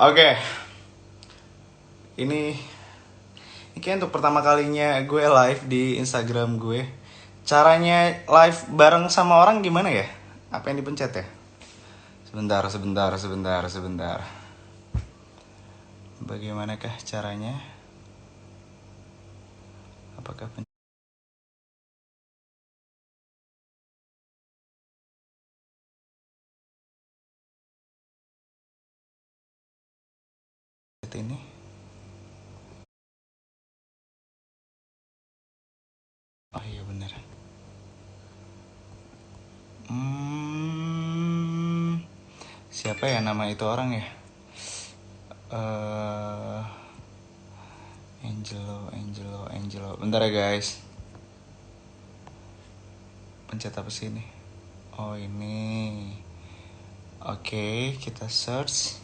Oke, ini kayak untuk pertama kalinya gue live di Instagram gue. Caranya live bareng sama orang gimana ya? Apa yang dipencet ya? Sebentar. Bagaimanakah caranya? Apakah pencet ini? Oh iya bener. Siapa ya nama itu orang ya? eh Angelo. Bentar ya guys. Pencet apa sih ini? Oh ini. Oke, kita search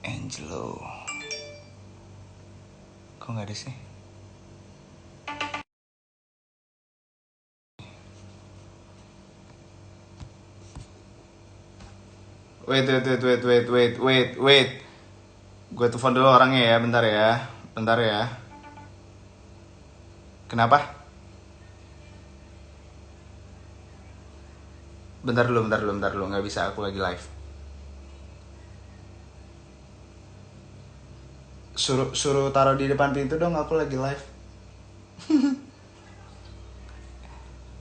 Angelo. Kok nggak ada sih? Wait. Gue telepon dulu orangnya ya, bentar ya. Kenapa? Bentar dulu, nggak bisa, aku lagi live. Suruh taruh di depan pintu dong, aku lagi live.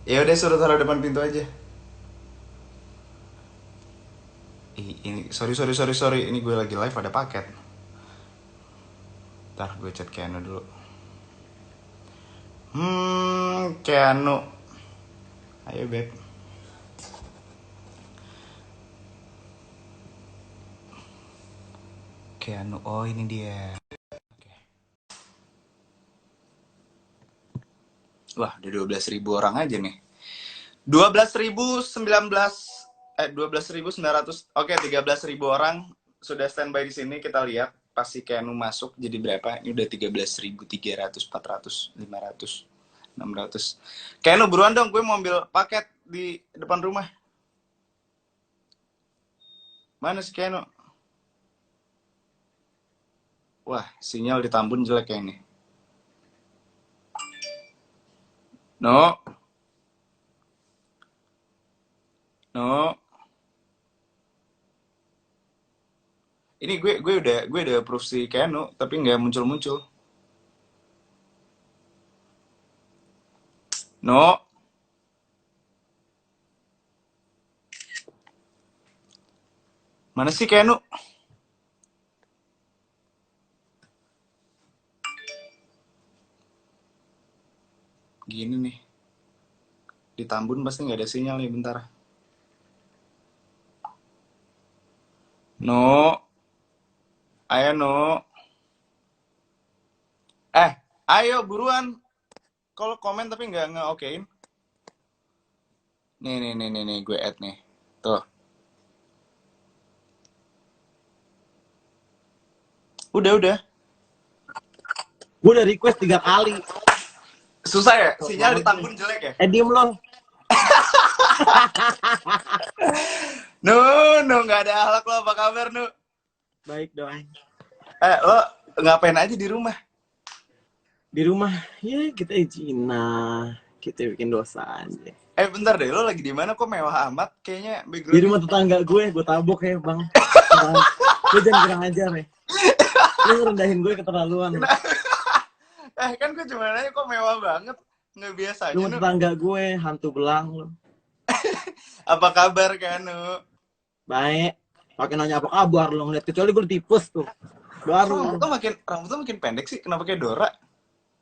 Ya udah suruh taruh depan pintu aja. Ini sorry, ini gue lagi live ada paket. Ntar gue chat Keanu dulu. Keanu. Ayo beb. Keanu, oh ini dia. Wah, udah 12.000 orang aja nih. 12.900. Oke, 13.000 orang sudah standby di sini. Kita lihat pasti Keanu masuk jadi berapa? Ini udah 13.300, 400, 500, 600. Keanu buruan dong, gue mau ambil paket di depan rumah. Mana sih Keanu? Wah, sinyal di Tambun jelek kayak ini. No. Ini gue udah approve si Keanu, tapi nggak muncul. No. Mana sih Keanu? Gini nih. Di Tambun pasti nggak ada sinyal nih, bentar. No. Ayo no. Ayo buruan. Kalau komen tapi nggak nge-okein. Nih, gue add nih. Tuh. Udah. Gue udah request 3 kali. Susah ya? Sinyal di Tambun jelek ya? Diem lo. No, nggak ada halak lo, apa kabar Nu? Baik doang. Lo ngapain aja di rumah? Di rumah, ya kita izina, kita bikin dosa aja. Bentar deh, lo lagi di mana kok mewah amat? Kayaknya background. Di rumah tetangga gue tabok ya bang. Gue jangan kurang ajar ya. Lu ngerendahin gue keterlaluan. Kan gue cuma nanya kok mewah banget. Nggak biasa aja. Lu tetangga gue, hantu belang lo. Apa kabar Kanu? Baik. Pakai nanya apa kabar lo ngeliat, kecuali gue tipes tuh. Baru. Rambut makin pendek sih, kenapa kayak Dora?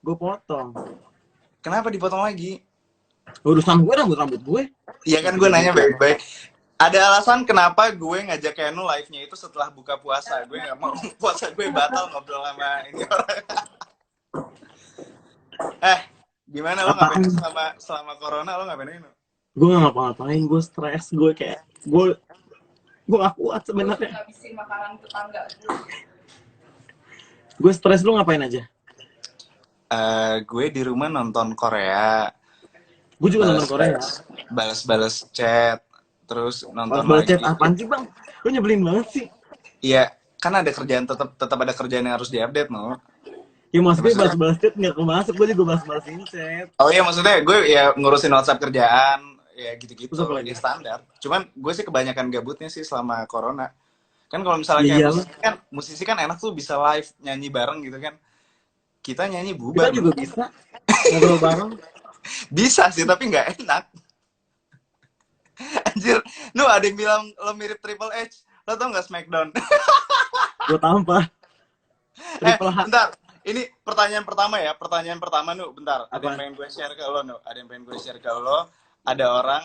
Gue potong. Kenapa dipotong lagi? Urusan gue, rambut gue. Iya kan gue nanya baik-baik. Ada alasan kenapa gue ngajak Keanu live-nya itu setelah buka puasa. Gue nggak mau puasa gue batal ngobrol sama ini orang. Gimana lo ngapain selama corona, lo ngapain? Gue nggak ngapa-ngapain, gue stres, gue kayak gue gak kuat sebenarnya. Ngabisin makanan tetangga. Gue stres, lu ngapain aja? Gue di rumah nonton Korea. Gue juga nonton Korea. Balas chat, terus nonton balas lagi. Chat apaan sih bang? Lu nyebelin banget sih. Iya, kan ada kerjaan, tetap ada kerjaan yang harus diupdate, no. Ya Ya, maksudnya maksudnya, balas-balas chat nggak kemasuk, gue juga balas-balasin chat. oh iya maksudnya gue ya ngurusin WhatsApp kerjaan, ya Terus apa gitu-gitu, lagi? ya standar. Cuman gue sih kebanyakan gabutnya sih selama corona. Kan kalau misalnya Ya kayak iyalah, musisi kan enak tuh bisa live nyanyi bareng gitu kan. Kita nyanyi kita bubar, no. juga bisa ngobrol bareng. Bisa sih, tapi nggak enak. Anjir, nu ada yang bilang lo mirip Triple H. Lo tau nggak Smackdown? Gue tampar Triple H. Bentar. Ini pertanyaan pertama ya. Pertanyaan pertama, Nu. Bentar. Ada yang Apa? pengen gue share ke lo, Nu. Ada yang pengen gue share ke lo. Ada orang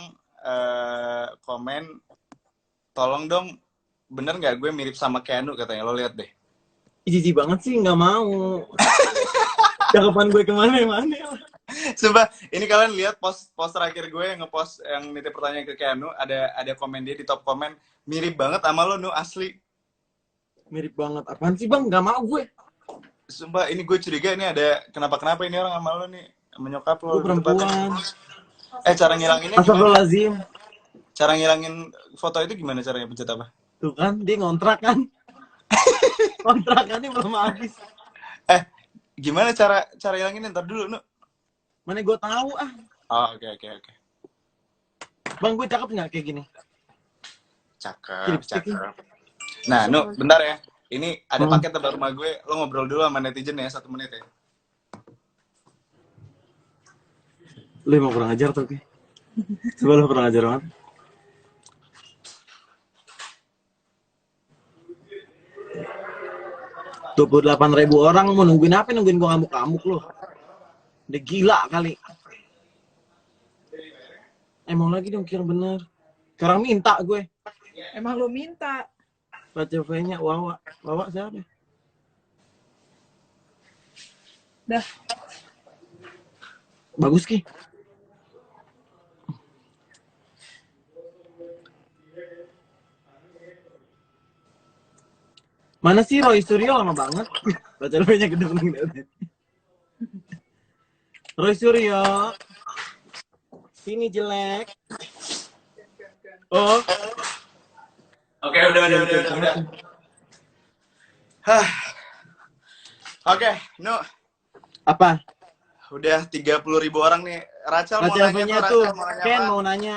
komen, tolong dong, bener nggak gue mirip sama Keanu katanya. Lo lihat deh. Jijik banget sih, nggak mau. Cakapan gue kemana-mana. Sumpah, ini kalian lihat post terakhir gue yang ngepost yang nitip pertanyaan ke Keanu. Ada komen dia di top komen. Mirip banget sama lo, Nu. Asli. Mirip banget. Apaan sih bang? Nggak mau gue. Sumpah, ini gue curiga ini ada kenapa ini orang sama lo nih. Sama nyokap lo. Gue Lebih tepatnya. perempuan. Cara ngilanginnya gimana? Astagfirullahaladzim. Cara ngilangin foto itu gimana caranya, pencet apa? Tuh kan, dia ngontrak kan. Kontrakannya belum habis. Gimana cara hilangin, ntar dulu, Nu. Mana gue tahu ah. Oh, oke. Bang, gue cakep nggak kayak gini? Cakep. Lipstick nih. Nah, Nu, bentar ya. Ini ada paket tebak rumah gue. Lo ngobrol dulu sama netizen ya, 1 menit ya. Lu emang kurang ajar tuh, coba lu kurang ajar banget. Ribu orang mau nungguin apa? Nungguin gua ngamuk-ngamuk lu. Udah gila kali. Emang lagi dong kira bener. Sekarang minta gue. Emang lu minta. Baca V-nya Wawa. Wawa siapa? Dah. Bagus Ki. Mana sih Roy Suryo, lama banget. Baca V-nya gede. Roy Suryo. Sini jelek. Oh. Oke, udah. Hah. Oke, Nu. Apa? Udah 30.000 orang nih. Rachel mau Baca nanya V-nya tuh, tuh. Rachel mau nanya Ken apa? mau nanya.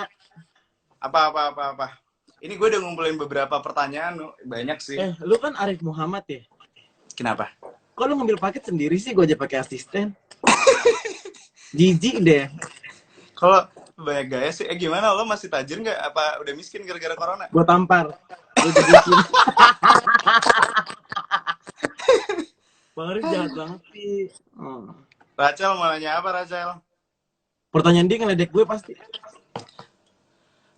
Apa. Ini gue udah ngumpulin beberapa pertanyaan, Nu. Banyak sih. Lu kan Arif Muhammad ya? Kenapa? Kok lu ngambil paket sendiri sih? Gue aja pakai asisten. Jijik deh. Kalau banyak gaya sih, gimana? Lo masih tajir nggak? Apa udah miskin gara-gara corona? Gue tampar. Lu jijikin. Bang Arif jahat banget sih. Rachel mau nanya apa, Rachel? Pertanyaan dia ngeledek gue pasti.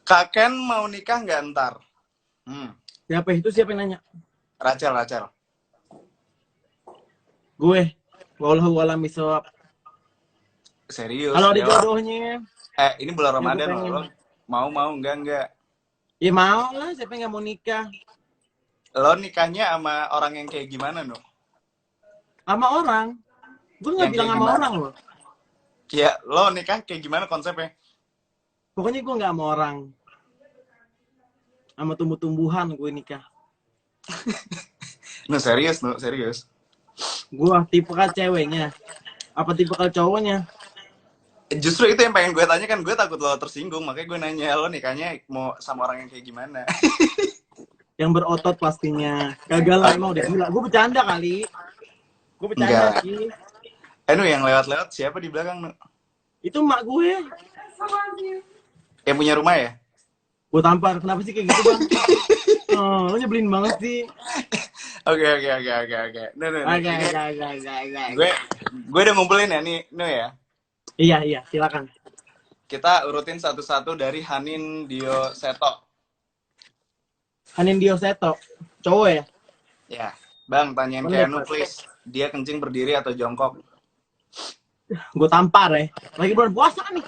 Kak Ken mau nikah nggak ntar? Siapa itu? Siapa yang nanya? Rachel. Gue. Wallahu a'lam bishawab. Serius? Kalau ada ya, jodohnya. ini bulan Ramadan pengen. lo. Mau enggak? Ya mau lah. Siapa yang nggak mau nikah? Lo nikahnya sama orang yang kayak gimana, Nu? Sama orang. Gue nggak Yang bilang kayak sama gimana? orang loh. Ya, lo nikah kayak gimana konsepnya? Pokoknya gue nggak sama orang. Sama tumbuh-tumbuhan gue nikah. Nu, serius. Gue tipe kal ceweknya. Apa tipe kal cowoknya? Justru itu yang pengen gue tanya kan, gue takut lo tersinggung, makanya gue nanya lo nikahnya mau sama orang yang kayak gimana. Yang berotot pastinya. Gagal lah emang udah gila. Gue bercanda kali. Gue bercanda Enggak. sih. Nu, yang lewat-lewat siapa di belakang, Nu? Itu emak gue. Yang punya rumah ya? Gue tampar. Kenapa sih kayak gitu bang? Lo nyebelin banget sih. Oke. Nu, Oke. gue udah ngumpulin ya nih, Nu ya. Iya, silakan. Kita urutin satu-satu dari Hanin Dio Seto. Hanin Dio Seto. Cowok ya? Ya, Bang, tanyain Boleh, Keanu, Pak. please. Dia kencing berdiri atau jongkok? Gue tampar ya. Lagi bulan puasa nih.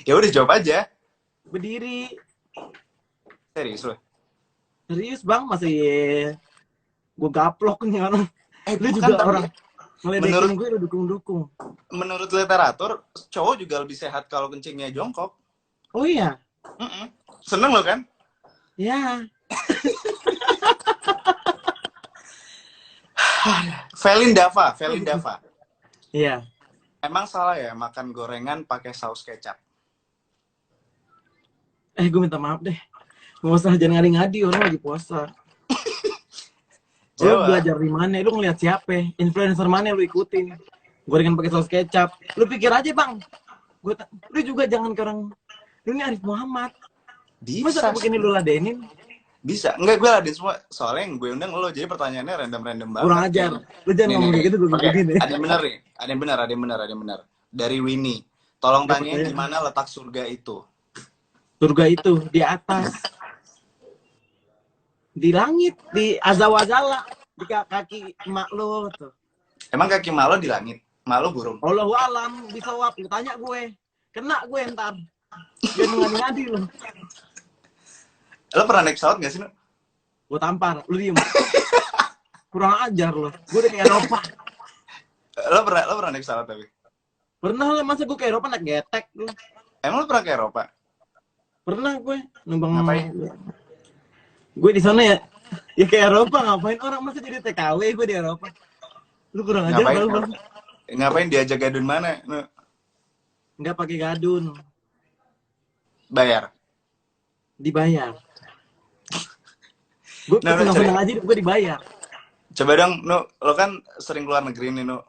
Ya udah, jawab aja. Berdiri. Serius lo? Serius bang, masih gue gaplok nih orang. Lu bukan, juga tapi orang ngeledekin menurut- gue, lu dukung-dukung. Menurut literatur, cowok juga lebih sehat kalau kencingnya jongkok. Oh iya? Seneng lo kan? Ya. Felin Dava. Iya. Emang salah ya makan gorengan pakai saus kecap? Gue minta maaf deh. Nggak usah, jangan ngadi-ngadi, orang lagi puasa. Lu Jawab. belajar di mana? Lu ngeliat siapa? Influencer mana lu ikutin? Gorengan pakai saus kecap. Lu pikir aja, Bang. Lu juga jangan ke orang. Lu ini Arif Muhammad. Masa Bisa. begini lu ladenin? Bisa. Enggak, gue ladenin semua. Soalnya yang gue undang lo, jadi pertanyaannya random-random banget. Kurang ajar. Lu jangan ngomong kayak gitu, gue Oke, begini. ada yang benar nih. Ada yang benar. Dari Winnie. Tolong tanyain di mana letak surga itu. Surga itu di atas. Di langit, di azawajala, di kaki emak lo tuh. Emang kaki malo di langit? Malo burung? Allahu alam, bisa wap, lu tanya gue. Kena gue ntar. Jangan ngadi lo. Lo pernah naik pesawat gak sih, Nu? Gue tampar, lu diem. Kurang ajar lo. Gue udah kayak Eropa. Lo pernah naik pesawat tapi? Pernah lah, masa gue kayak Eropa naik getek lu. Emang lo pernah ke Eropa? Pernah gue numpang. Ngapain? Gue di sana ya kayak Eropa, ngapain orang masa jadi TKW gue di Eropa. Lu kurang ajar Bang. Ngapain diajak gadun mana? Nu? Nggak pakai gadun, Bayar. dibayar. Gue Nah, senang-senang aja gue dibayar. Coba dong, Nu, lo kan sering keluar negeri nih, Nu.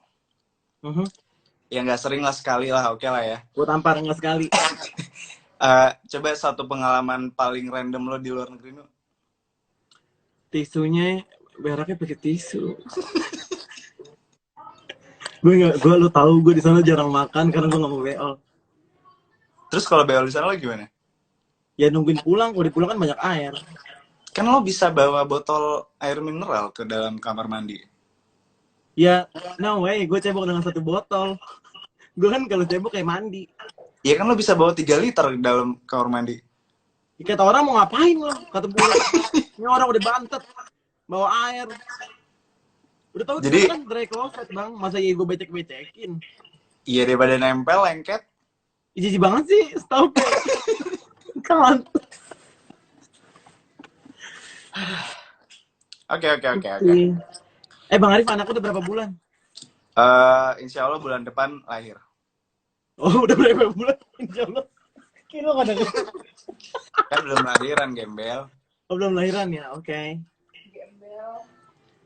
Ya nggak sering lah, sekali lah, oke lah ya. Gue tampar nggak sekali. Coba satu pengalaman paling random lo di luar negeri, Nu. Tisunya beraknya pakai tisu. gue lu tahu gue di sana jarang makan karena gue nggak mau beol. Terus kalau beol di sana lo gimana? Ya nungguin pulang, kalau di pulang kan banyak air. Kan lo bisa bawa botol air mineral ke dalam kamar mandi. Ya, no way, gue cebok dengan 1 botol. Gue kan kalau cebok kayak mandi. Ya kan lo bisa bawa 3 liter ke dalam kamar mandi. Kata orang mau ngapain lo? Kata pulang. Ini orang udah bantet. Bawa air. Udah tahu Jadi, kan dry closet, Bang. Masa iya gue becek-becekin? iya daripada nempel, lengket. Jijik banget sih, stop. Kan. Oke. Bang Arif, anak udah berapa bulan? Insya Allah bulan depan lahir. Oh, udah berapa bulan? Insya Allah. Kira gak ada. Kan belum lahiran, gembel. Oh, belum lahiran ya? Oke.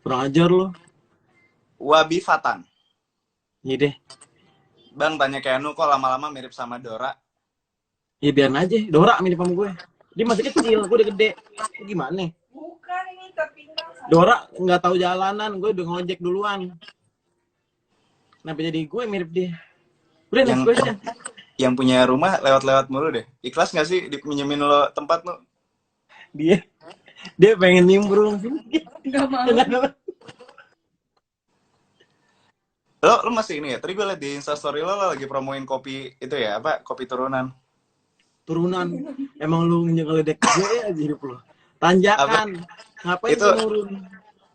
Kurang ajar lo. Wabi Fatan. Iya deh. Bang, tanya ke Anu, kok lama-lama mirip sama Dora? Ya biarin aja. Dora mirip sama gue. Dia masih kecil, gue udah gede. Gimana? Bukan ini kepinggang. Dora nggak tahu jalanan, gue udah ngojek duluan. Kenapa jadi gue mirip dia? Udah, next question. Yang punya rumah lewat-lewat mulu deh. Ikhlas nggak sih dipinjemin lo tempat, Nu? Dia pengen nimbrung. Nggak mau. Lo masih ini ya? Tadi gue liat di Instastory lo lagi promoin kopi itu ya, apa? Kopi turunan. Turunan. Emang lu ngeledek gue aja hidup lo. Tanjakan. Ngapain Itu- itu turun?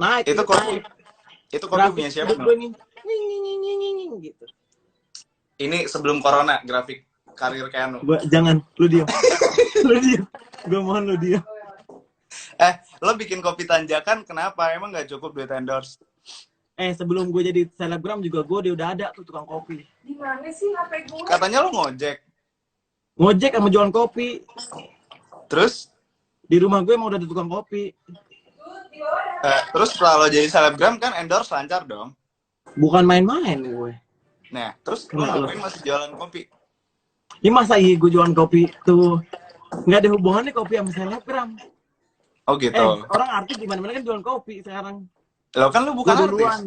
Naik. Itu kopi. naik. Itu kopi Grafik punya siapa, hidup Nu? gue nih. Nying, gitu. Ini sebelum corona, grafik karir kayak Anu. Jangan, lu diam. Lu diam. Gue mohon lu diam. Lo bikin kopi tanjakan, kenapa? Emang nggak cukup duit endorse? Sebelum gue jadi selebgram juga gue udah ada tuh tukang kopi. Di mana sih HP gue? Katanya lo ngojek. Ngojek sama jualan kopi. Terus, Di rumah gue emang udah ada tukang kopi. terus setelah lo jadi selebgram kan endorse lancar dong. Bukan main-main gue. Nah, terus lo Kenapa? ngapain masih jualan kopi? Ini masa iya gue jualan kopi tuh nggak ada hubungannya kopi sama selebgram. Oh gitu. Orang artis di mana-mana kan jualan kopi sekarang. Lo kan lo bukan Gue artis. duluan.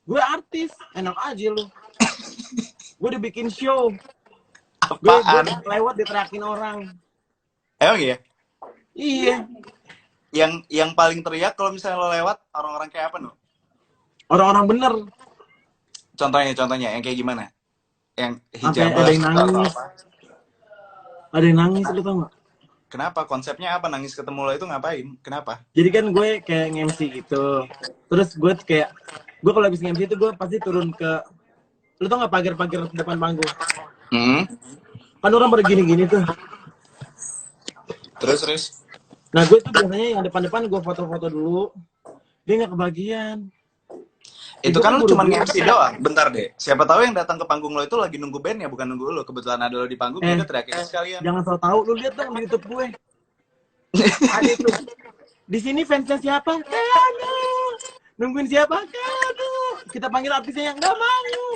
Gue artis, enak aja lu. Gue udah bikin show. Gue Apaan? lewat diteriakin orang. Emang iya? Iya. Yang paling teriak kalau misalnya lo lewat, orang-orang kayak apa, Nu? Orang-orang bener. Contohnya, yang kayak gimana? Yang Sampai hijab ada yang atau nangis. apa? Ada yang nangis, lu tau gak? Kenapa? Konsepnya apa? Nangis ketemu lo itu ngapain? Kenapa? Jadi kan gue kayak nge-MC gitu. Terus gue kayak, gue kalau habis nge-MC itu gue pasti turun ke, lu tau gak pagar-pagar depan panggung? Hmm. Kan orang pada gini-gini tuh. Terus. Nah gue tuh biasanya yang depan-depan gue foto-foto dulu. Dia nggak kebagian. Itu Gue kan lu cuma buru-buru. MC doang. Bentar deh. Siapa tahu yang datang ke panggung lo itu lagi nunggu bandnya, bukan nunggu lo. Kebetulan ada lo di panggung, ya udah teriakin sekalian. Jangan so tahu. Lu lihat dong di YouTube gue. Ada tuh. Di sini fansnya siapa? Keanu. Nungguin siapa? Keanu. Kita panggil artisnya yang nggak mau.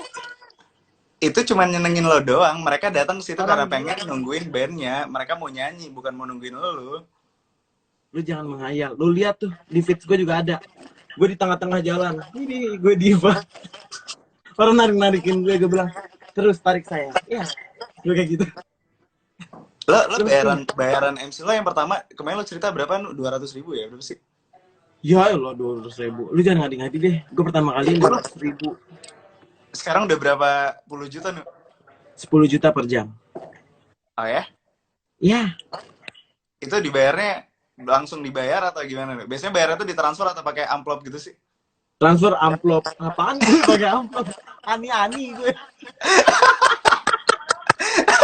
Itu cuma nyenengin lo doang. Mereka datang ke situ karena Orang pengen nungguin bandnya. Mereka mau nyanyi, bukan mau nungguin lo. Lu jangan menghayal. Lu lihat tuh di feeds gue juga ada. Gue di tengah-tengah jalan. Ini gue diva. Orang narik-narikin gue bilang, terus tarik saya. Ya, gue kayak gitu. Lo bayaran MC lo yang pertama, kemarin lo cerita berapa? 200.000 ya? Berapa sih? Ya Allah, 200.000. Lu jangan ngadi-ngadi deh. Gue pertama kali 200.000. Sekarang udah berapa puluh juta nih? 10 juta per jam. Oh ya? Ya, Itu dibayarnya langsung dibayar atau gimana nih? Biasanya bayarnya tuh ditransfer atau pakai amplop gitu sih? transfer amplop. Apaan gue pakai amplop? Ani-ani gue.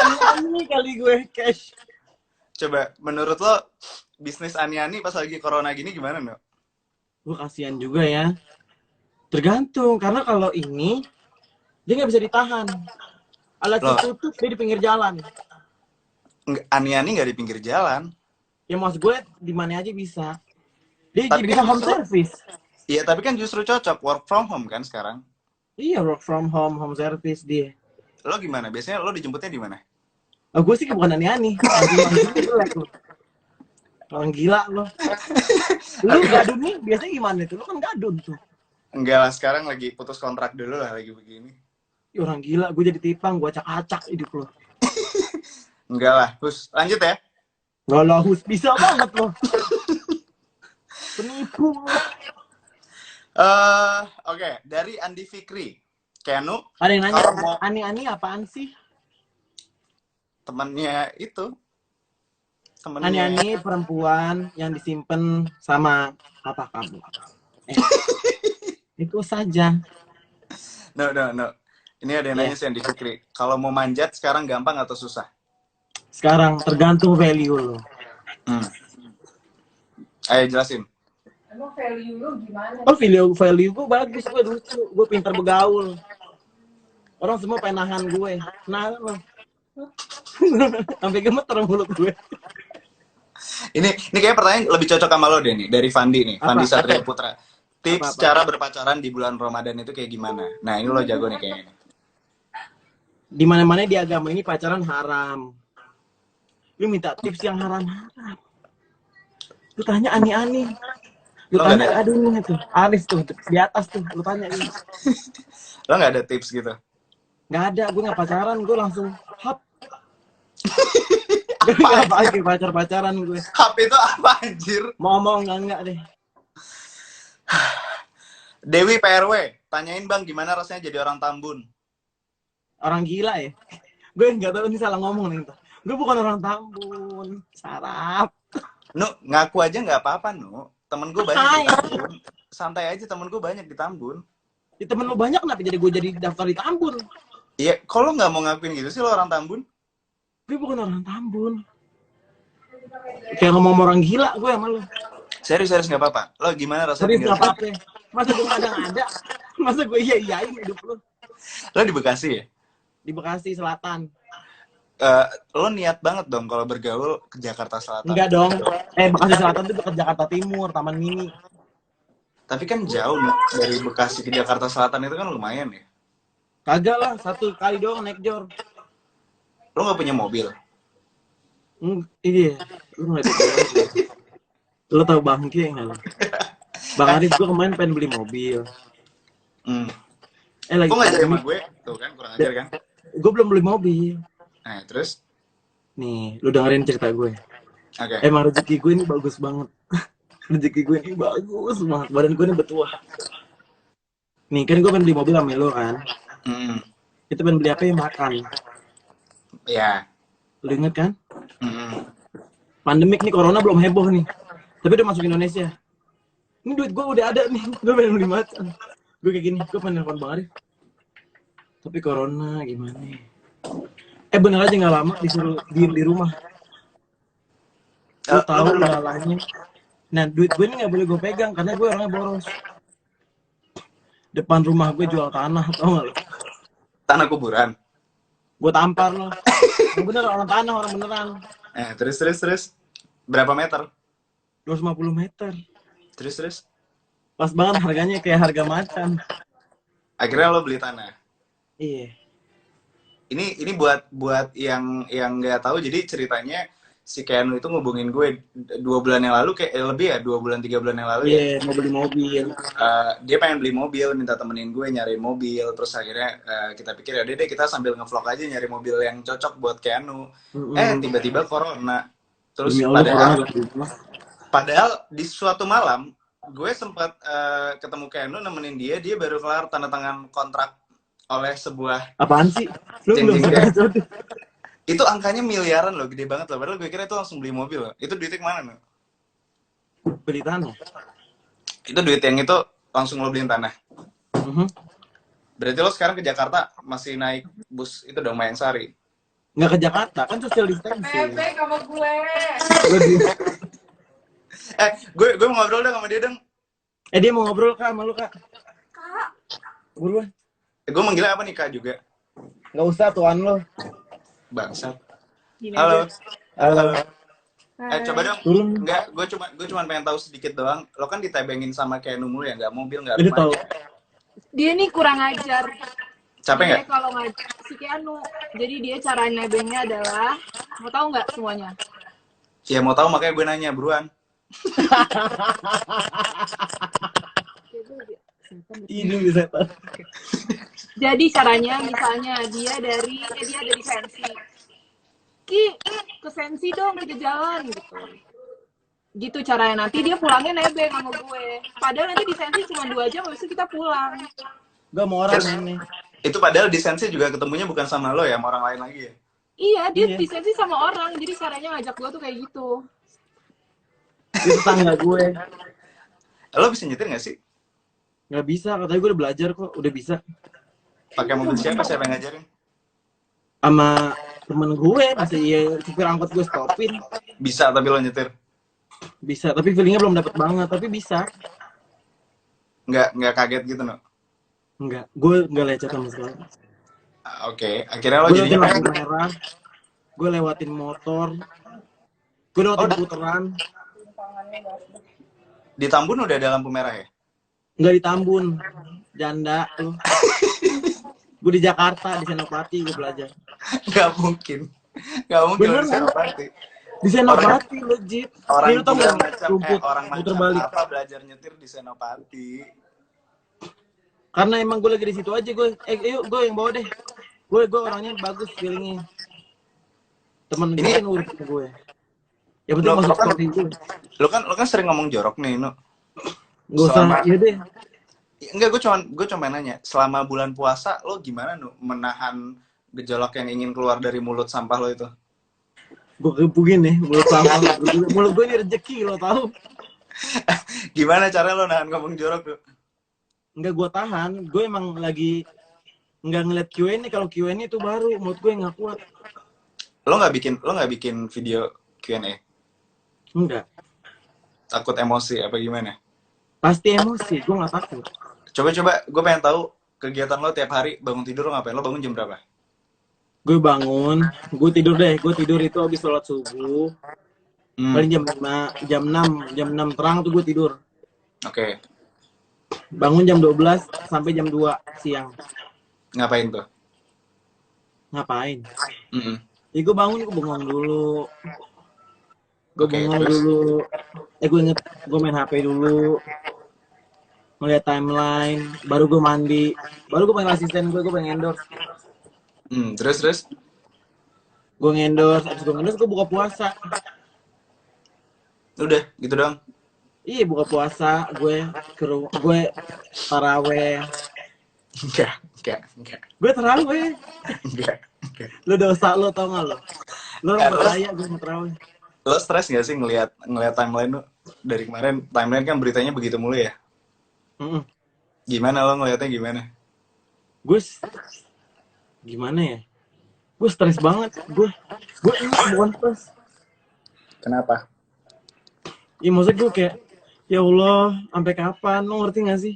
Ani-ani kali gue cash. Coba, menurut lo bisnis ani-ani pas lagi corona gini gimana, No? Gue kasihan juga ya. Tergantung, karena kalau ini dia nggak bisa ditahan. Alat Loh. tutup dia di pinggir jalan. Ani-ani nggak di pinggir jalan. Ya maksud gue di mana aja bisa. Dia Tapi bisa kan home justru- service. Iya, tapi kan justru cocok work from home kan sekarang. Iya, work from home, home service dia. Lo gimana? Biasanya lo dijemputnya di mana? Oh, gue sih bukan aneh-aneh. Orang gila lo. Lu gadun nih biasanya gimana tuh? Lu kan gadun tuh. Enggak lah, sekarang lagi putus kontrak dulu lah, lagi begini. Ya, orang gila, gue jadi tipang, gue acak-acak hidup lo. Enggak lah, terus lanjut ya. Lohus, bisa banget lo. Penipu lo. Oke, dari Andi Fikri. Keanu, Ada yang nanya, kalau mau ani-ani apaan sih? temannya itu. Temennya. Ani-ani perempuan yang disimpan sama apa kamu? Itu saja. No. Ini ada yang nanya sih Andi Fikri. Kalau mau manjat sekarang gampang atau susah? Sekarang tergantung value lo. Ayo jelasin. Emang value lu gimana? Oh, value gue bagus, gue lucu, gue pintar begaul. Orang semua penahan gue. Nah lo. Sampai gemeter mulut gue. Ini kayak pertanyaan lebih cocok sama lo deh nih, dari Fandi nih, Apa? Fandi Satria Putra. Tips Apa? cara berpacaran di bulan Ramadan itu kayak gimana? Nah, ini lo jago nih kayaknya. Di mana-mana di agama ini pacaran haram. Lu minta tips yang haram-haram. Lu tanya ani-ani. Lu Lo tanya nggak ada- aduh itu. Aris tuh di atas tuh. Lu tanya ini. Lo nggak ada tips gitu? Nggak ada, gue nggak pacaran, gue langsung hap. Gue nggak pakai pacaran gue. HP itu apa anjir? Mau nggak deh. Dewi PRW, tanyain bang gimana rasanya jadi orang Tambun? Orang gila ya. Gue nggak tahu ini salah ngomong nih. Gue bukan orang Tambun, sarap. Nu, ngaku aja nggak apa-apa, Nu. Temen gue banyak di Tambun. Santai aja, temen gue banyak di Tambun. Ya, temen lu banyak kenapa jadi gue jadi daftar di Tambun? Iya, kalau nggak mau ngakuin gitu sih lo orang Tambun? Gue bukan orang Tambun. Kayak ngomong orang gila gue sama lu. Serius nggak apa-apa. Lo gimana rasanya? Serius tinggal- gak apa-apa. Masa gue ada? Masa gue iya-iyain hidup lu? Lo di Bekasi ya? Di Bekasi Selatan. Lo niat banget dong kalau bergaul ke Jakarta Selatan. Enggak dong. Bekasi Selatan tuh dekat Jakarta Timur, Taman Mini. Tapi kan jauh Nu. Dari Bekasi ke Jakarta Selatan itu kan lumayan ya. Kagak lah, 1 kali doang naik jor. Lo nggak punya mobil? Iya, lu nggak tahu. Lu tau Bangki nggak lo? Bang Arif gue kemarin pengen beli mobil. Lagi. Kok nggak jadi sama gue? Tuh kan kurang ajar kan? Gue belum beli mobil. Nah terus? Nih, lu dengerin cerita gue. Oke. Emang rezeki gue ini bagus banget. Rezeki gue ini bagus banget. Badan gue ini bertuah. Nih, kan gue pengen beli mobil sama lo kan. Kita pengen beli apa ya? Makan. Ya. Lu inget kan? Pandemik nih, corona belum heboh nih. Tapi udah masuk Indonesia. Ini duit gue udah ada nih. Gue pengen beli macan. Gue kayak gini, gue pengen nelfon Bang Arif. Tapi corona gimana? Bener aja nggak lama disuruh diem di rumah. Lu Lu tahu bener- lalanya. Nah, duit gue ini nggak boleh gue pegang karena gue orangnya boros. Depan rumah gue jual tanah, tau gak lo? tanah kuburan. Gue tampar lo. Yang bener orang tanah, orang beneran. Terus. Berapa meter? 250 meter. Terus. Pas banget harganya kayak harga macan. Akhirnya lo beli tanah. Iya. Ini buat yang nggak tahu, jadi ceritanya si Keanu itu ngubungin gue 2 bulan yang lalu, kayak lebih ya, 2 bulan 3 bulan yang lalu ya. Iya, mau beli mobil. Dia pengen beli mobil, minta temenin gue nyariin mobil, terus akhirnya kita pikir ya deh kita sambil ngevlog aja nyari mobil yang cocok buat Keanu. Tiba-tiba corona. Terus Demi Allah, padahal di suatu malam gue sempat ketemu Keanu, nemenin dia baru kelar tanda tangan kontrak oleh sebuah. Apaan sih? Lu belum Jeng-jeng. sadar. Itu angkanya miliaran loh, gede banget loh. Padahal gue kira itu langsung beli mobil loh. Itu duitnya kemana loh? Beli tanah. Itu duit yang itu langsung lo beliin tanah. Berarti lo sekarang ke Jakarta masih naik bus itu dong, Mayang Sari? Nggak ke Jakarta, kan social distancing. Bebek sama gue. Gue mau ngobrol dong sama dia dong. Dia mau ngobrol Kak sama lu Kak. Kak. Buruan. Gue manggilnya apa nih Kak juga? Nggak usah tuan lo. Bangsat. Gini Halo. aja. Halo. Coba dong. Turun. Enggak, gue cuma pengen tahu sedikit doang. Lo kan ditebengin sama Keanu mulu ya, nggak mobil, nggak Jadi rumah. tahu. Dia nih kurang ajar. Capek nggak? Dia kalau ngajar si Keanu. Jadi dia cara nebengnya adalah, mau tahu nggak semuanya? Ya mau tahu, makanya gue nanya, buruan. Ini bisa. Jadi caranya misalnya dia ada di Sensi. Ki, ke Sensi dong, kita jalan gitu. Gitu caranya, nanti dia pulangnya nebeng sama gue. Padahal nanti di Sensi cuma 2 jam, habis itu kita pulang. Gak mau orang Terus, ini. itu padahal di Sensi juga ketemunya bukan sama lo ya, sama orang lain lagi ya? Iya, dia Iya. di Sensi sama orang, jadi caranya ngajak gue tuh kayak gitu. Itu tetangga gue. Lo bisa nyetir nggak sih? Nggak bisa, katanya gue udah belajar kok, udah bisa. Pakai mobil siapa yang ngajarin? Sama temen gue, masih ya, supir angkot gue stopin. Bisa tapi lo nyetir? Bisa, tapi feelingnya belum dapet banget, tapi bisa. Nggak kaget gitu no? Enggak, gue nggak lecet sama sekali. Oke. Akhirnya lo Gue jadinya lewatin lampu merah, gue lewatin motor, gue lewatin puteran. di Tambun udah ada lampu merah ya? Nggak di Tambun, janda tuh. Gue di Jakarta, di Senopati gue belajar. Nggak mungkin lo Bener, di Senopati. Di Senopati legit. Orang Ini lu tau gila nggak, macam rumput orang puter macam balik. apa belajar nyetir di Senopati? Karena emang gue lagi di situ aja gue. Yuk gue yang bawa deh. Gue orangnya bagus feelingnya. Temen gue yang ngurusin gue. Ya penting masuk seperti itu. Lo kan sering ngomong jorok nih, no. Gak usah, iya deh. Enggak, gue cuma nanya, selama bulan puasa lo gimana no menahan gejolak yang ingin keluar dari mulut sampah lo itu? Gue kebukin nih, mulut sampah. Mulut gue ini rezeki lo tau. Gimana cara lo nahan ngomong jorok tuh? Enggak gue tahan, gue emang lagi nggak ngeliat Q&A. Kalau Q&A itu baru mulut gue nggak kuat. Lo nggak bikin video Q&A? Enggak. Takut emosi apa gimana? Pasti emosi, gue nggak takut. Coba, gue pengen tahu kegiatan lo tiap hari, bangun tidur lo ngapain? Lo bangun jam berapa? Gue bangun, gue tidur deh. Gue tidur itu habis sholat subuh. Paling jam 5, jam 6 terang tuh gue tidur. Oke. Bangun jam 12 sampai jam 2 siang. Ngapain tuh? Ngapain? Mm-mm. Ya gue bangun, gue bengong dulu. Gue Oke, bengong terus? dulu. Gue main HP dulu. Ngeliat timeline. Baru gue mandi. Baru gue panggil asisten gue pengen endorse. Terus? Gue ngendorse, abis gue ngendorse gue buka puasa. Udah, gitu doang. Iya buka puasa, gue taraweh. Enggak. Gue taraweh. Enggak. Lu dosa lo tau gak lo? Lo orang Terus? percaya gue mau taraweh. Lo stres gak sih ngelihat timeline lo? Dari kemarin timeline kan beritanya begitu mulu ya. Gimana lo ngelihatnya gimana? Gue gimana ya? Gue stres banget. Gue bukan stres. Kenapa? Ya maksud gue kayak, ya Allah, sampai kapan? Lo ngerti gak sih?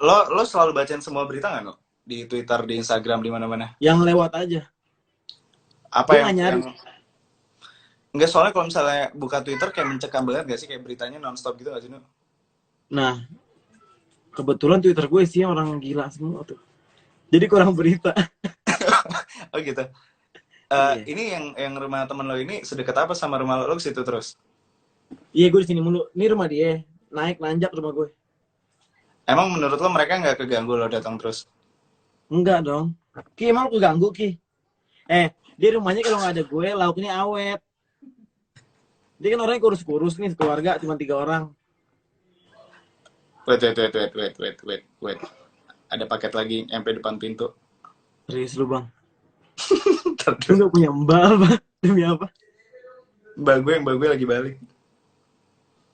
Lo selalu bacain semua berita nggak, no? Di Twitter, di Instagram, di mana-mana. Yang lewat aja. Apa Gue yang gak nyari. Enggak, soalnya kalau misalnya buka Twitter kayak mencekam banget gak sih, kayak beritanya nonstop gitu gak sih, no? Nah, kebetulan Twitter gue sih orang gila semua tuh. Jadi kurang berita. Oh gitu. Iya. Ini yang rumah temen lo ini sedekat apa sama rumah lo ke situ terus? Iya, gue di sini mulu. Ini rumah dia. Naik nanjak rumah gue. Emang menurut lo mereka nggak keganggu lo datang terus? Enggak dong. Ki, emang lu keganggu, Ki? Dia rumahnya kalau nggak ada gue, lauknya awet. Dia kan orangnya kurus-kurus nih, keluarga cuma 3 orang. Wait. Ada paket lagi nyampe depan pintu. Serius lu, Bang? Lu nggak punya mbak apa? Demi apa? Mbak gue lagi balik.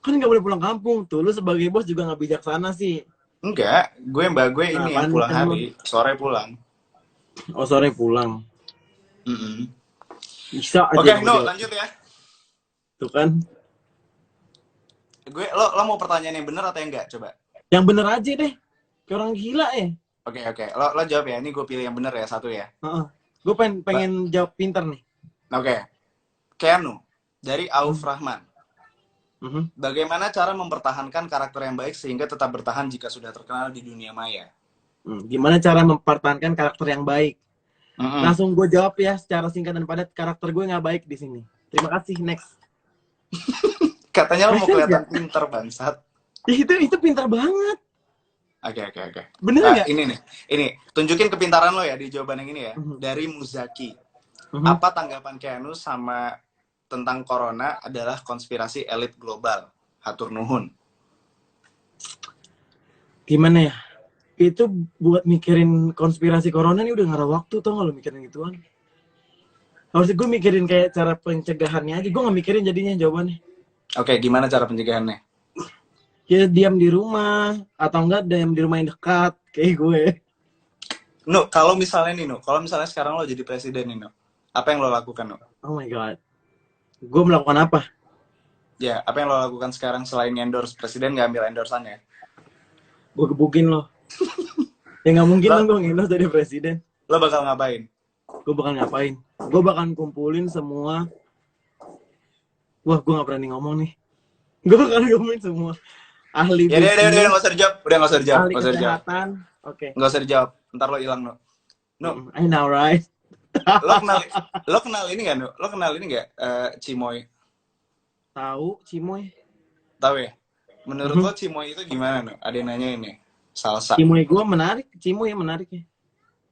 Kan nggak boleh pulang kampung tuh. Lu sebagai bos juga nggak bijaksana sih. Enggak, mbak gue ini yang pulang Kan hari, sore pulang. Oh, sore pulang. Bisa aja. Oke, sama no, dia. lanjut ya. Tuh kan. Lo mau pertanyaan yang benar atau yang enggak? Coba. Yang bener aja deh. Kayak orang gila ya. Oke. Lo jawab ya. Ini gue pilih yang benar ya, satu ya. Gue pengen jawab pinter nih. Oke. Keanu dari Auf Rahman. Bagaimana cara mempertahankan karakter yang baik sehingga tetap bertahan jika sudah terkenal di dunia maya? Gimana cara mempertahankan karakter yang baik? Langsung gue jawab ya secara singkat dan padat. Karakter gue nggak baik di sini. Terima kasih. Next. Katanya lo mau kelihatan pinter, bangsat. Itu pintar banget. Oke. Bener nggak? Ini tunjukin kepintaran lo ya di jawaban yang ini ya. Dari Muzaki. Apa tanggapan Keanu sama tentang corona adalah konspirasi elit global? Hatur nuhun. Gimana ya? Itu buat mikirin konspirasi corona nih udah nggak ada waktu, tau nggak lo mikirin gituan. Harusnya gue mikirin kayak cara pencegahannya aja. Gue nggak mikirin jadinya jawabannya. Oke, gimana cara pencegahannya? Ya diam di rumah atau enggak diam di rumah yang dekat kayak gue. No, kalau misalnya sekarang lo jadi presiden nih, no, apa yang lo lakukan, no? Oh my god. Gue melakukan apa? Ya, apa yang lo lakukan sekarang selain endorse? Presiden nggak ambil endorsannya? Gue gebukin lo. Ya nggak mungkin dong gue ngendorse jadi presiden. Lo bakal ngapain? Gue bakal ngapain? Gue bakal kumpulin semua. Wah, gue nggak berani ngomong nih. Gue bakal kumpulin semua ahli ya bisnis. Udah nggak usah dijawab. Ahli kesehatan. Oke. Nggak usah dijawab. Ntar lo hilang, no. No. I know, right? Lo kenal ini nggak, no? Lo kenal ini nggak? Cimoy. Tahu Cimoy? Tahu ya? Menurut lo Cimoy itu gimana, no? Ada yang nanya ini. Salsa. Cimoy gue menarik. Cimoy yang menarik ya.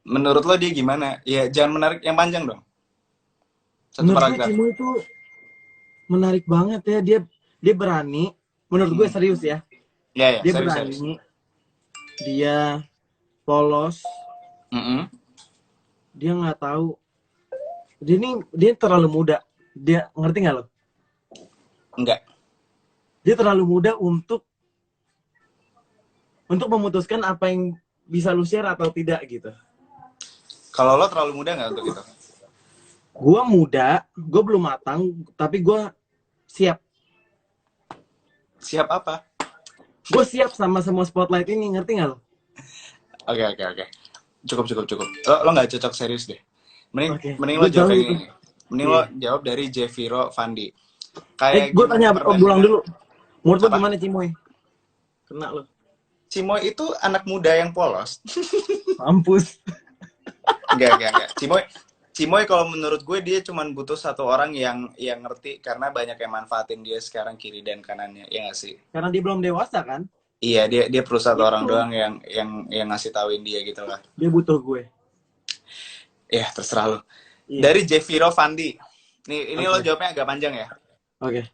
Menurut lo dia gimana? Ya jangan menarik yang panjang dong. Satu Menurut gue paragraf. Cimoy itu menarik banget ya. Dia berani. Menurut gue serius ya. Ya, Dia serius. berani. Dia polos. Dia nggak tahu. Dia terlalu muda. Dia ngerti nggak lo? Enggak. Dia terlalu muda untuk memutuskan apa yang bisa lu share atau tidak gitu. Kalau lo terlalu muda nggak untuk itu? Gue muda, gue belum matang, tapi gue siap. Siap apa? Gue siap sama semua spotlight ini, ngerti nggak lo? Oke. Cukup. Lo nggak cocok serius deh. Mending lo Gua jawab tahu yang itu. ini. Mending lo jawab dari Jeviro Fandi. Kayak Gue tanya bulang dulu. Menurut lo Apa? gimana Cimoy? Kena lo. Cimoy itu anak muda yang polos. Mampus. Enggak. Cimoy kalau menurut gue dia cuma butuh satu orang yang ngerti, karena banyak yang manfaatin dia sekarang kiri dan kanannya, ya nggak sih? Karena dia belum dewasa kan? Iya, dia perlu satu orang doang yang ngasih tauin dia gitu lah. Dia butuh gue. Ya terserah lo. Iya. Dari Jeviro Fandi. Ini lo jawabnya agak panjang ya. Oke.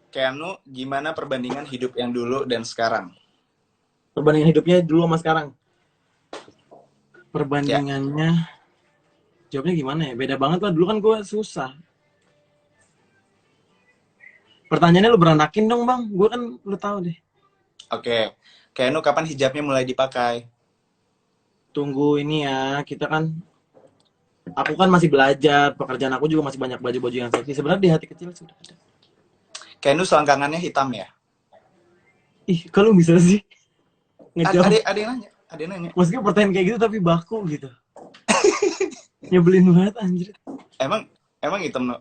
Keanu, gimana perbandingan hidup yang dulu dan sekarang? Perbandingan hidupnya dulu sama sekarang. Perbandingannya, jawabnya gimana ya? Beda banget lah. Dulu kan gue susah. Pertanyaannya lu beranakin dong bang. Gue kan lu tahu deh. Oke. Keanu, kapan hijabnya mulai dipakai? Tunggu ini ya. Kita kan, aku kan masih belajar. Pekerjaan aku juga masih banyak baju-baju yang seksi. Sebenarnya di hati kecil sudah ada. Kenu selangkangannya hitam ya? Ih, kalau bisa sih ngejawab. Ada yang nanya. Maksudnya pertanyaan kayak gitu tapi baku gitu. Nyebelin banget anjir. Emang hitam no?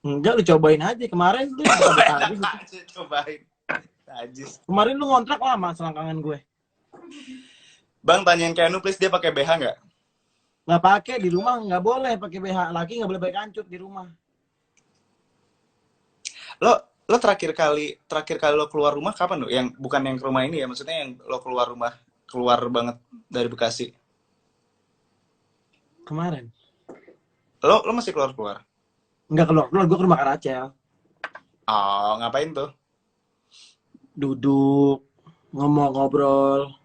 Enggak, lu cobain aja. Kemarin lu cobain aja, cobain. Najis. Kemarin lu ngontrak lama selangkangan gue. Bang, tanyain Kenu please, dia pakai BH nggak? Nggak pakai di rumah, nggak boleh pakai BH. Laki nggak boleh pakai kancut di rumah. Lo terakhir kali lo keluar rumah kapan lo? Yang bukan yang ke rumah ini ya, maksudnya yang lo keluar rumah, keluar banget dari Bekasi. Kemarin. Lo masih keluar? Nggak keluar, gue ke rumah Karacel. Oh, ngapain tuh? Duduk, ngobrol,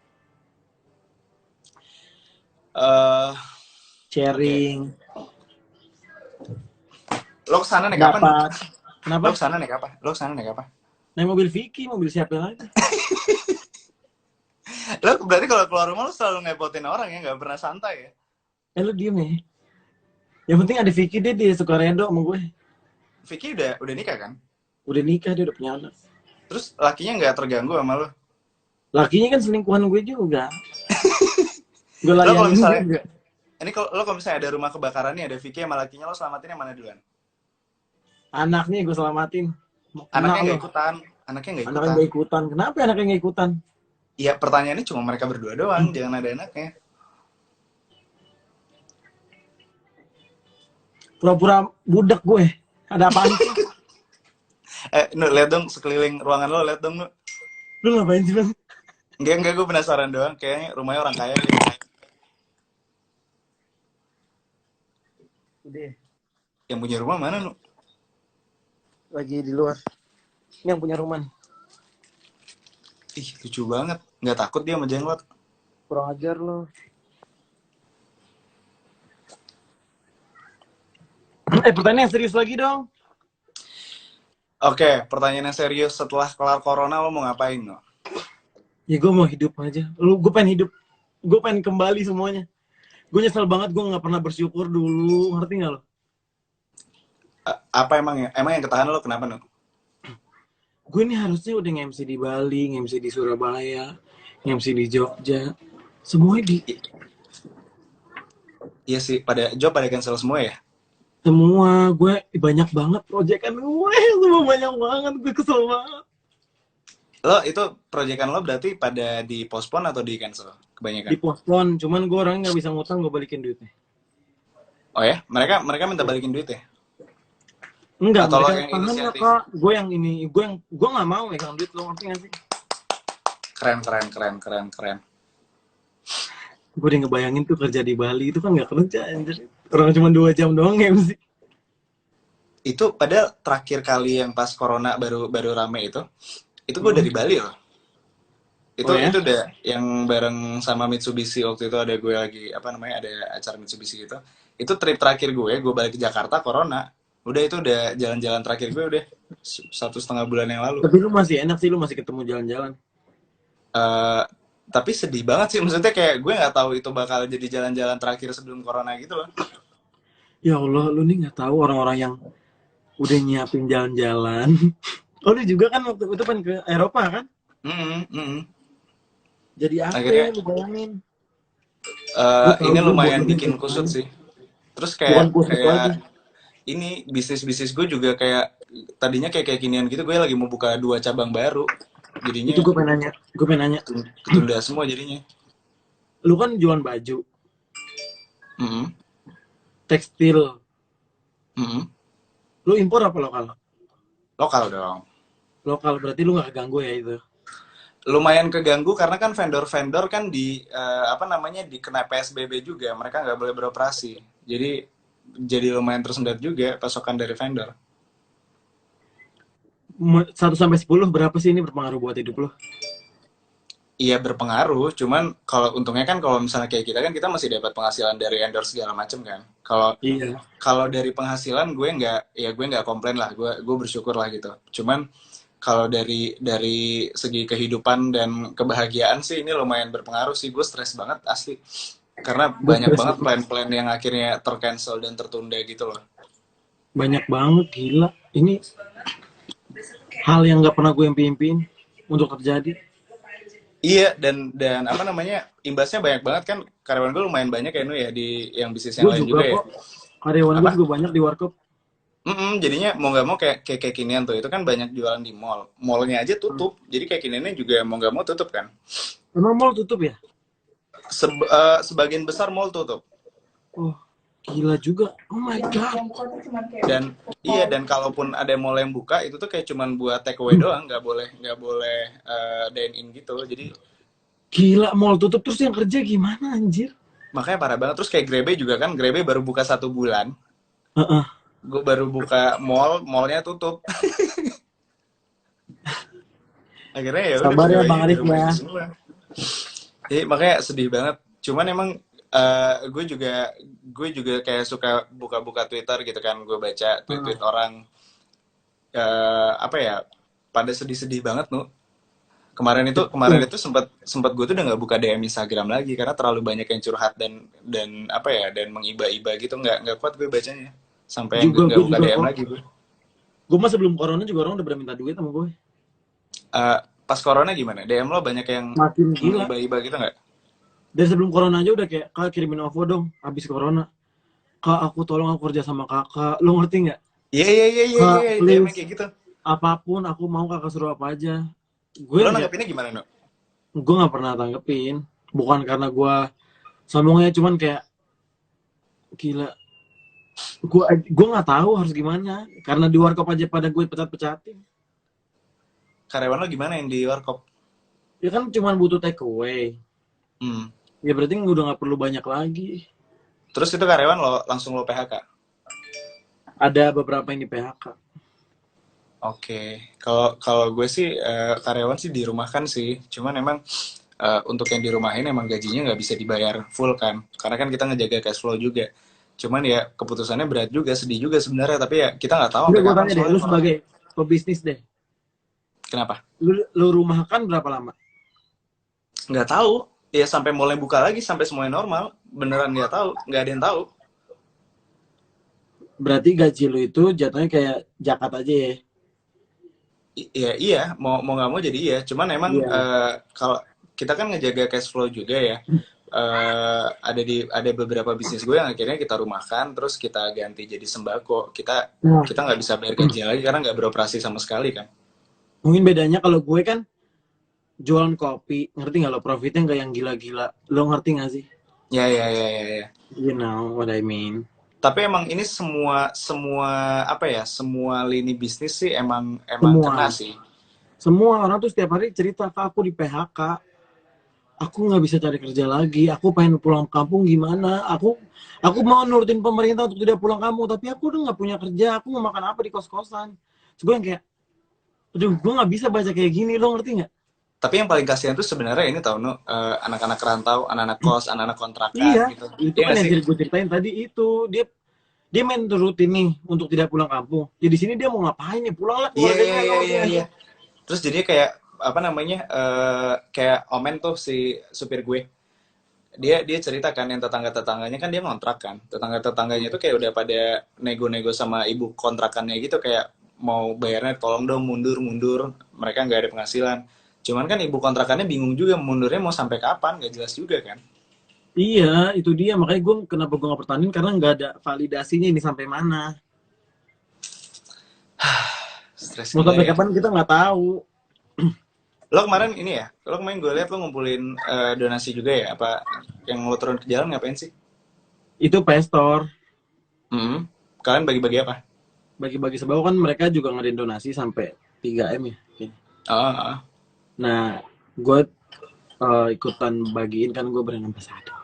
sharing. Lo kesana naik kapan? Kenapa? Lo kesana naik apa? Naik mobil Vicky, mobil siapa lagi? Lo berarti kalau keluar rumah lo selalu ngepotin orang ya, nggak pernah santai ya? Lo diem ya. Yang penting ada Vicky, dia suka redo sama gue. Vicky udah nikah kan? Udah nikah, dia udah punya anak. Terus lakinya nggak terganggu sama lo? Lakinya kan selingkuhan gue juga. Gue Lo kalau layanin misalnya, juga. ini kalau misalnya ada rumah kebakaran nih, ada Vicky sama lakinya, lo selamatin yang mana duluan? Anaknya gue selamatin. Anaknya nggak ikutan. Kenapa anaknya nggak ikutan? Iya, pertanyaannya cuma mereka berdua doang, jangan ada anaknya. Pura-pura budak gue. Ada apaan sih? Nu, lihat dong sekeliling ruangan lo, lihat dong, Nu. Lu ngapain sih, Bang? Enggak, gue penasaran doang. Kayaknya rumahnya orang kaya gitu. Udah. Yang punya rumah mana, Nu? Lagi di luar. Ini yang punya rumah nih. Ih, lucu banget. Nggak takut dia sama jenglot. Kurang ajar lo. Pertanyaan yang serius lagi dong. Oke, pertanyaan yang serius. Setelah kelar corona, lo mau ngapain, No? Ya gue mau hidup aja. Gue pengen hidup. Gue pengen kembali semuanya. Gue nyesel banget gue nggak pernah bersyukur dulu. Ngerti nggak lo? Apa emang ya? Emang yang ketahan lo kenapa, No? Gue ini harusnya udah nge-MC di Bali, nge-MC di Surabaya, nge-MC di Jogja. Semuanya di... Iya sih, pada cancel semua ya? Semua, gue banyak banget proyekan gue. Semua banyak banget, gue kesel banget. Lo itu proyekan lo berarti pada di postpone atau di cancel kebanyakan? Di postpone, cuman gue orangnya nggak bisa ngutang, gue balikin duitnya. Oh ya? Mereka minta balikin duit ya? Enggak, atau mereka yang tangan ya, inisiatif? Kak. Gue nggak mau megang duit lo, ngerti nggak sih? Keren. Gue udah ngebayangin tuh kerja di Bali itu kan nggak kerja, anjir. Orang cuma 2 jam doang ya mesti. Itu padahal terakhir kali yang pas corona baru rame itu gue dari Bali loh. Itu udah yang bareng sama Mitsubishi waktu itu, ada gue lagi ada acara Mitsubishi gitu. Itu trip terakhir gue balik ke Jakarta corona. Udah itu udah jalan-jalan terakhir gue udah 1,5 bulan yang lalu. Tapi lu masih enak sih, lu masih ketemu jalan-jalan. Tapi sedih banget sih, maksudnya kayak gue nggak tahu itu bakal jadi jalan-jalan terakhir sebelum corona gitu loh. Ya Allah, lu nih nggak tahu orang-orang yang udah nyiapin jalan-jalan. Oh, lu juga kan waktu itu kan ke Eropa kan? Jadi apa akhirnya, ya, lu bayangin? Ini lumayan bikin kusut sih. Terus kayak ini bisnis gue juga kayak tadinya kayak kekinian gitu, gue lagi mau buka 2 cabang baru. Jadinya itu gue pengen nanya. Ketunda semua jadinya. Lu kan jualan baju. Tekstil. Lu impor apa lokal? Lokal dong. Lokal, berarti lu nggak keganggu ya itu? Lumayan keganggu karena kan vendor-vendor kan dikena PSBB juga, mereka nggak boleh beroperasi. Jadi lumayan tersendat juga pasokan dari vendor. 1 sampai 10 berapa sih ini berpengaruh buat hidup lo? Iya berpengaruh, cuman untungnya kan kalau misalnya kayak kita kan kita masih dapat penghasilan dari endorse segala macam kan. Kalau dari penghasilan gue nggak komplain lah, gue bersyukur lah gitu. Cuman kalau dari segi kehidupan dan kebahagiaan sih ini lumayan berpengaruh sih. Gue stres banget asli, karena banyak banget plan-plan yang akhirnya tercancel dan tertunda gitu loh. Banyak banget, gila. Ini hal yang nggak pernah gue impiin untuk terjadi. Iya, dan apa namanya, imbasnya banyak banget kan. Karyawan gue lumayan banyak ya, Nu ya, di yang bisnis yang Gue lain juga juga ya. kok, karyawan gue Apa? juga banyak di warkop. Jadinya mau nggak mau kayak kinian tuh, itu kan banyak jualan di mall. Mallnya aja tutup, jadi kayak kiniannya juga mau nggak mau tutup kan. Emang mall tutup ya? Sebagian besar mall tutup. Oh, gila juga. Oh my god. Dan iya, dan kalaupun ada mall yang buka itu tuh kayak cuman buat take away doang, nggak boleh dine in gitu. Jadi Gila, mall tutup terus yang kerja gimana anjir? makanya parah banget. Terus kayak Grebe juga kan, Grebe baru buka 1 bulan. Heeh. Gue baru buka mallnya tutup. Akhirnya ya udah Sabar ya pegawainya Bang di Arif rumah ya. aja semua. Jadi makanya sedih banget. Cuman emang gue juga kayak suka buka-buka Twitter gitu kan. Gue baca tweet-tweet orang apa ya, pada sedih-sedih banget, Nu. Kemarin itu sempat gue tuh udah nggak buka DM Instagram lagi karena terlalu banyak yang curhat dan apa ya, dan mengiba-iba gitu, nggak kuat gue bacanya. Sampai yang Juga nggak gue buka juga DM kok. lagi gue. Gue mah sebelum corona juga orang udah ber minta duit sama gue. Pas corona gimana? DM lo banyak yang Makin gila. mengiba-iba gitu nggak? Dari sebelum corona aja udah kayak, Kak kirimin OVO dong habis corona. Kak aku tolong aku kerja sama kakak. Lo ngerti nggak? Iya iya iya iya Kak iya, DM please, kayak gitu. apapun aku mau kakak suruh apa aja. Gue Lo kayak, nanggepinnya gimana, No? gue nggak pernah tanggepin. Bukan karena gue sombongnya, cuman kayak gila. Gue nggak tahu harus gimana. Karena di warkop aja pada gue pecat-pecatin. Karyawan lo gimana yang di warkop? Ya kan cuman butuh take away. Hmm. Ya berarti udah nggak perlu banyak lagi. Terus itu karyawan lo langsung lo PHK? Ada beberapa yang di PHK. Oke. Kalau gue sih karyawan sih dirumahkan sih. Cuman emang untuk yang dirumahin emang gajinya nggak bisa dibayar full kan. Karena kan kita ngejaga cash flow juga. Cuman ya keputusannya berat juga, sedih juga sebenarnya. Tapi ya kita nggak tahu Udah sampai gue kapan tanya deh, soalnya. lu sebagai pebisnis deh. Kenapa? Lu rumahkan berapa lama? Nggak tahu. Ya sampai mulai buka lagi, sampai semuanya normal. Beneran nggak tahu. Nggak ada yang tahu. Berarti gaji lu itu jatuhnya kayak zakat aja ya? Iya, mau nggak mau jadi iya. Cuman emang Iya. kalau kita kan ngejaga cash flow juga ya. Ada beberapa bisnis gue yang akhirnya kita rumahkan, terus kita ganti jadi sembako. Kita nggak bisa bayar gaji lagi karena nggak beroperasi sama sekali kan. Mungkin bedanya kalau gue kan jualan kopi, ngerti nggak lo, profitnya nggak yang gila-gila. Lo ngerti nggak sih? Ya. You know what I mean. Tapi emang ini semua apa ya, semua lini bisnis sih emang Semua. kena sih. Semua orang tuh setiap hari cerita, Kak aku di PHK. Aku nggak bisa cari kerja lagi. Aku pengen pulang kampung gimana? Aku mau nurutin pemerintah untuk tidak pulang kampung, tapi aku udah nggak punya kerja. Aku mau makan apa di kos-kosan? Terus gue yang kayak, aduh, gue nggak bisa baca kayak gini. Lo ngerti nggak? Tapi yang paling kasihan tuh sebenarnya ini tau, No, anak-anak rantau, anak-anak kos, anak-anak kontrakan Iya, gitu. itu Iya kan nggak yang sih? gue ceritain tadi itu. Dia main turutin nih untuk tidak pulang kampung. Jadi di sini dia mau ngapain nih? Pulang lah Iya keluarganya. iya. Terus jadinya kayak apa namanya, kayak Omen tuh si supir gue. Dia cerita kan yang tetangga-tetangganya kan dia ngontrak kan. Tetangga-tetangganya tuh kayak udah pada nego-nego sama ibu kontrakannya gitu, kayak mau bayarnya tolong dong mundur. Mereka nggak ada penghasilan. Cuman kan ibu kontrakannya bingung juga mundurnya mau sampai kapan, nggak jelas juga kan. Iya, itu dia. Makanya kenapa gue nggak pertahanin, karena nggak ada validasinya ini sampai mana. Stres Mau gila sampai ya. kapan kita nggak tahu. Lo kemarin ini ya, lo kemarin gue lihat lo ngumpulin donasi juga ya, apa yang lo turun ke jalan ngapain sih? Itu pestor. Kalian bagi-bagi apa? Bagi-bagi sembako kan, mereka juga ngadain donasi sampai 3M ya. Oh. Nah, gue ikutan bagiin, kan gue brand ambassador.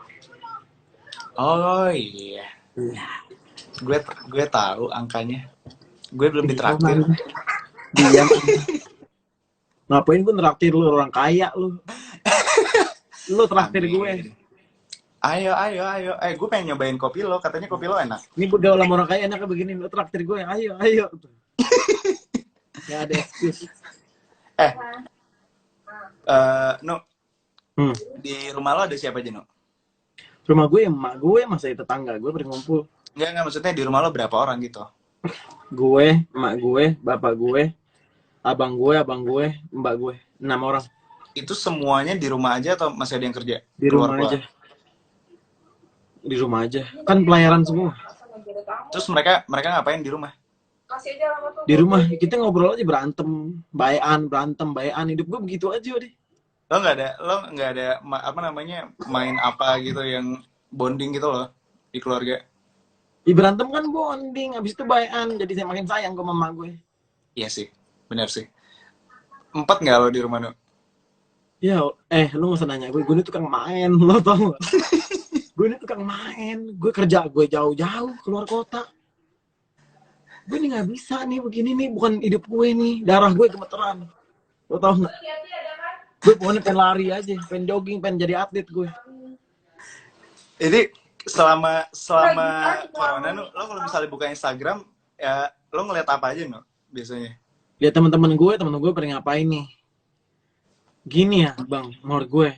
Oh iya. Gue tahu angkanya. Gue belum ditraktir. Diam. Ngapain gue neraktir lu, orang kaya lu. Lu traktir gue. Ayo. Gue pengen nyobain kopi lo. Katanya kopi lo enak. Ini bergaul sama orang kaya enaknya begini. Lu traktir gue. Ayo. Gak ada excuse. No. Di rumah lo ada siapa aja, No? Rumah gue, emak gue, masih tetangga gue berkumpul. Enggak, maksudnya di rumah lo berapa orang gitu? Gue, emak gue, bapak gue, abang gue, mbak gue, 6 orang. Itu semuanya di rumah aja atau masih ada yang kerja? Di rumah aja. Di rumah aja. Kan pelayaran semua. Terus mereka ngapain di rumah? Di rumah kita ngobrol aja, berantem, bayan. Hidup gue begitu aja deh. Lo nggak ada apa namanya, main apa gitu yang bonding gitu loh di keluarga? Di berantem kan bonding, abis itu bayan. Jadi saya makin sayang ke mama gue. Iya sih, benar sih. 4 nggak lo di rumah, No? Ya, lu gak usah nanya gue ini tukang main, lo tau gak? Gue ini tukang main, gue kerja gue jauh-jauh keluar kota. Gue ini nggak bisa nih begini nih, bukan hidup gue nih, darah gue gemeteran. Lo tau nggak? Gue pokoknya pengen lari aja, pengen jogging, pengen jadi atlet gue. Jadi selama corona, lo kalau misalnya buka Instagram, ya lo ngeliat apa aja, No, biasanya? Lihat teman-teman gue pada ngapain nih? Gini ya, Bang, menurut gue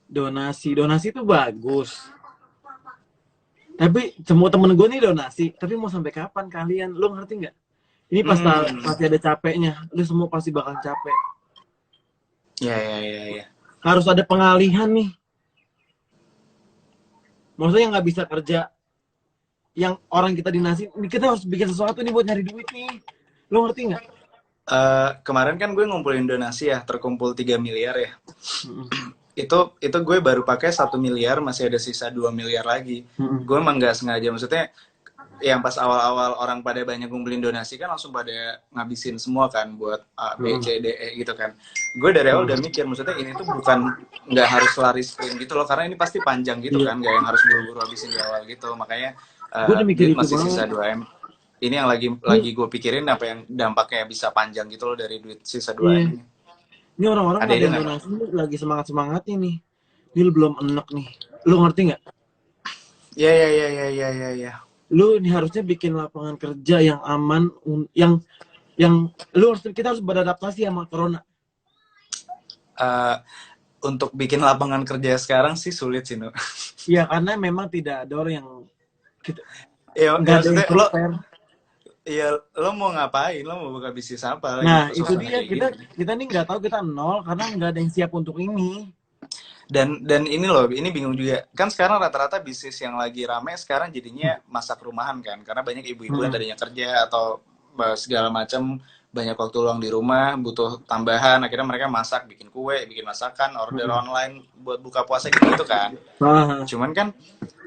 donasi itu bagus. Tapi semua temen gue nih donasi, tapi mau sampai kapan kalian? Lo ngerti nggak? Ini pasti ada capeknya. Lo semua pasti bakal capek. Ya. Harus ada pengalihan nih. Maksudnya nggak bisa kerja yang orang kita dinasi, kita harus bikin sesuatu nih buat nyari duit nih. Lo ngerti nggak? Kemarin kan gue ngumpulin donasi ya, terkumpul 3 miliar ya. Itu gue baru pakai 1 miliar, masih ada sisa 2 miliar lagi. Gue emang nggak sengaja, maksudnya yang pas awal-awal orang pada banyak ngumpulin donasi kan langsung pada ngabisin semua kan buat A, B, C, D, E gitu kan. Gue dari awal udah mikir, maksudnya ini tuh bukan, nggak harus lari sprint gitu loh, karena ini pasti panjang gitu kan, nggak yang harus buru-buru habisin di awal gitu. Makanya Gue udah mikir duit masih itu sisa 2 M. Ini yang lagi gue pikirin, apa yang dampaknya bisa panjang gitu loh dari duit sisa 2 M. Ini orang-orang ada yang donasi lagi semangat nih. Ini belum enak nih. Lu ngerti nggak? Ya. Lu ini harusnya bikin lapangan kerja yang aman, yang kita harus beradaptasi sama corona. Untuk bikin lapangan kerja sekarang sih sulit sih, No. Iya, karena memang tidak ada orang yang ya, nggak ada yang prepare. Iya, lo mau ngapain? Lo mau buka bisnis apa? Nah, itu dia, kita nih nggak tahu, kita nol karena nggak ada yang siap untuk ini. Dan ini loh, ini bingung juga. Kan sekarang rata-rata bisnis yang lagi rame sekarang jadinya masak rumahan kan, karena banyak ibu-ibu yang tadinya kerja atau segala macam, banyak waktu luang di rumah, butuh tambahan, akhirnya mereka masak, bikin kue, bikin masakan, order online buat buka puasa gitu kan. Cuman kan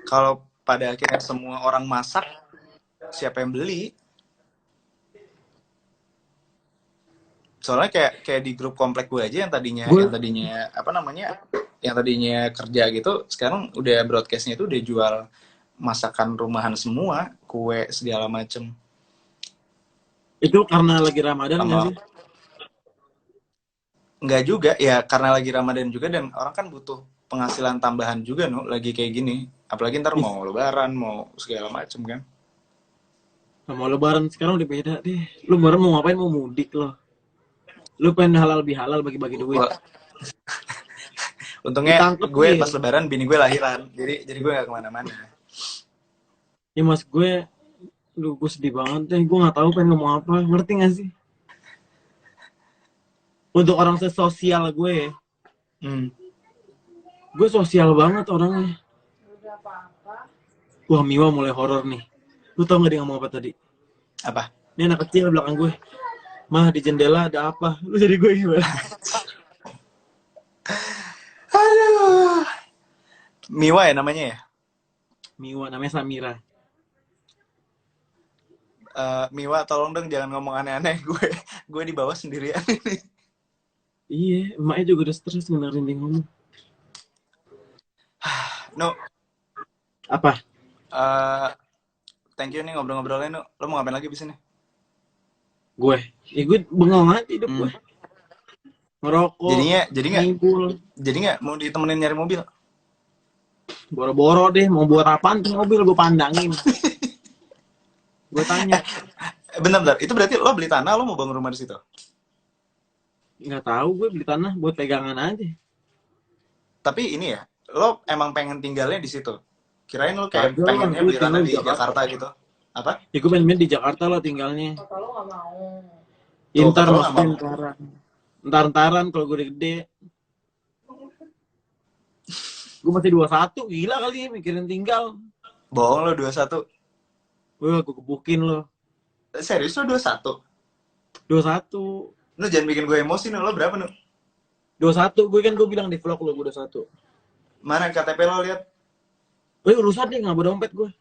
kalau pada akhirnya semua orang masak, siapa yang beli? Soalnya kayak di grup komplek gue aja yang tadinya apa namanya, yang tadinya kerja gitu, sekarang udah broadcastnya itu udah jual masakan rumahan semua, kue segala macem. Itu karena lagi Ramadan nggak sih? Nggak juga ya, karena lagi Ramadan juga, dan orang kan butuh penghasilan tambahan juga, No, lagi kayak gini. Apalagi ntar mau lebaran, mau segala macem kan. Nah, mau lebaran sekarang udah beda deh. Lu lebaran mau ngapain? Mau mudik loh. Lu pengen halal bihalal, bagi-bagi duit. Untungnya gue pas lebaran bini gue lahiran, jadi gue gak kemana-mana. Ya mas gue sedih banget deh. Gue gak tahu pengen ngomong apa. Ngerti gak sih? Untuk orang sesosial gue, gue sosial banget orangnya. Wah, Miwa mulai horor nih. Lu tau gak dia ngomong apa tadi? Apa? Ini anak kecil belakang gue. Mah, di jendela ada apa? Lu jadi gue gimana? Aduh. Miwa ya namanya ya? Miwa, namanya Samira. Miwa, tolong dong jangan ngomong aneh-aneh. Gue di bawah sendirian ini. Iya, emaknya juga udah stres dengerin dia ngomong. No. Apa? Thank you nih ngobrol-ngobrolnya, No. Lo mau ngapain lagi abis ini? Gue bengong aja hidup gue. Ngerokok. Jadi nggak mau ditemenin nyari mobil? Boro-boro deh, mau buat apaan tuh mobil, gue pandangin. Gue tanya. Bentar, itu berarti lo beli tanah, lo mau bangun rumah di situ? Nggak tahu, gue beli tanah buat pegangan aja. Tapi ini ya, lo emang pengen tinggalnya di situ? Kirain lo kayak pengennya beli tanah di Jakarta gitu? Apa? Ya gue pengen di Jakarta lo tinggalnya. Kata lo nggak mau. Intar kata lo maksudnya nggak entaran. Entar-entaran kalau gue udah gede. Gue masih 21, gila kali ya mikirin tinggal. Bohong lo 21. Gue gebukin lo. Serius lo 21? 21. Lu jangan bikin gue emosi, Nu. Lo berapa, Nu? 21, gue kan gue bilang di vlog lo gue 21. Mana KTP lo lihat? Urusan deh, nggak bawa dompet gue.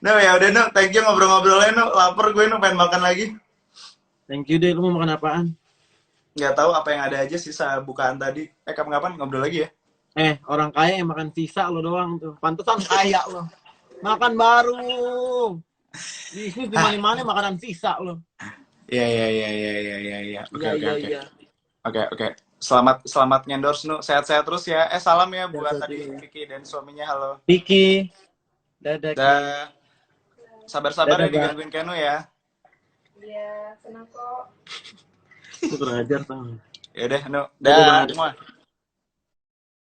No, ya udah, Nu. Thank you ngobrol-ngobrolnya, Nu. Lapar gue, Nu. Pengen makan lagi. Thank you deh, lu mau makan apaan? Nggak tahu apa yang ada aja sisa bukaan tadi. Kapan-kapan ngobrol lagi ya. Orang kaya yang makan sisa lo doang tuh. Pantesan kaya lo. Makan baru. Bisnis di mana-mana makanan sisa lo. Iya. Oke. Iya. Oke. Selamat endorse, Nu. Sehat-sehat terus ya. Salam ya buat Sehat-sehat tadi ya. Vicky dan suaminya. Halo. Vicky. Dadah. Ki. Dah. Sabar-sabar Dadah, ya digangguin Kenu ya. Iya, senang kok. Lu kurang ajar sama. Ya udah, Nu. Dadah, Dah Bang. semua.